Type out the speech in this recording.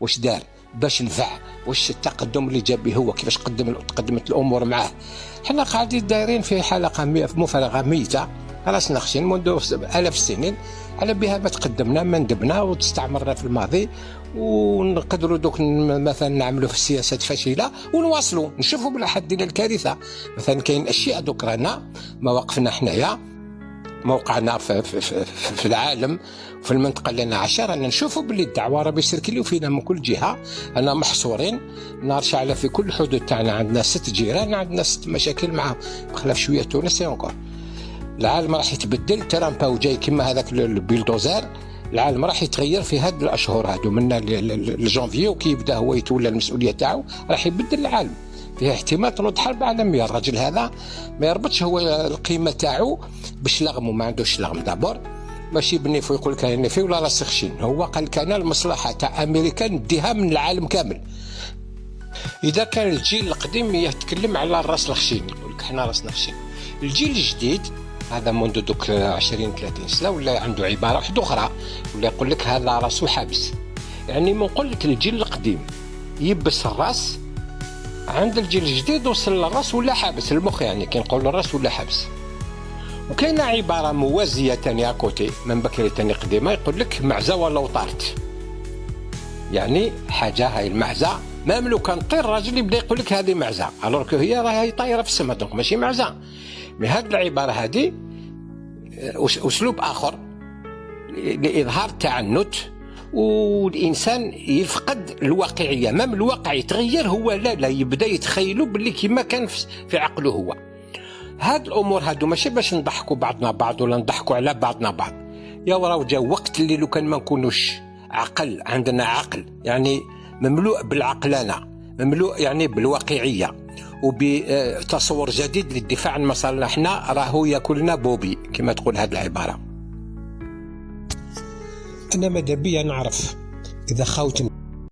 واش دار باش نفع، واش التقدم اللي جاب به هو كيفاش قدمت الامور معاه. حنا قاعدين دايرين في حلقه مفرغه ميته راس نخشين منذ آلاف السنين، على بها ما تقدمنا ما ندبنا واستعمرنا في الماضي، ونقدروا دوك مثلا نعملوا في السياسات فاشله ونواصلوا نشوفوا بلا حد الى الكارثه. مثلا كاين اشياء دوك رانا مواقفنا حنايا موقعنا في العالم في المنطقه اللي انا عايشه، رانا نشوفوا باللي الدعوه راه بيسركلوا فينا من كل جهه، انا محصورين نار شاعله في كل الحدود تاعنا، عندنا 6 جيران، عندنا 6 مشاكل معاهم بخلاف شويه تونس اونكور. العالم راح يتبدل، ترامب جاي كما هذاك البيلدوزر، العالم راح يتغير في هاد الاشهر هادو من لجانفي، وكي يبدا هو يتولى المسؤوليه تاعو راح يبدل العالم، فيه احتمال تنوض حرب عالميه. الراجل هذا ما يربطش هو القيمه تاعو بشلغم، وما عندوش شلغم دابور، ماشي بنيفو يقول لك نيفي ولا راس خشين، هو قال كان المصلحه تاع امريكا نديها من العالم كامل. اذا كان الجيل القديم يتكلم على الراس الخشين يقول لك حنا راسنا خشين، الجيل الجديد هذا منذ دوك 20 30 سنه ولا عنده عباره واحده اخرى، ولا يقول لك هذا راسو حابس. يعني نقول لك الجيل القديم يبس الراس، عند الجيل الجديد وصل للراس ولا حابس المخ، يعني كي نقول الراس ولا حابس. وكاينه عباره موازيه ثانيه كوتي من بكري ثاني قديمه يقول لك معزه ولا وطارت، يعني حاجه هاي المعزه ما ملو كان طير الراجل يبدا يقول لك هذه معزه، الوغ هي راهي طايره في السماء دونك ماشي معزه. من هذه العباره هذه اسلوب اخر لاظهار التعنت، والانسان يفقد الواقعيه، ما الواقع يتغير هو لا يبدا يتخيلوا باللي كما كان في عقله هو. هاد الامور هادو ماشي باش نضحكوا بعضنا بعض ولا نضحكوا على بعضنا بعض، يا وراه جا وقت اللي لو كان ما نكونوش عقل، عندنا عقل يعني مملوء بالعقلانه، مملوء يعني بالواقعيه وبتصور جديد للدفاع عن مصالحنا، راهو ياكلنا بوبي كما تقول هذه العباره. انا ماذا بيا نعرف اذا خاوتني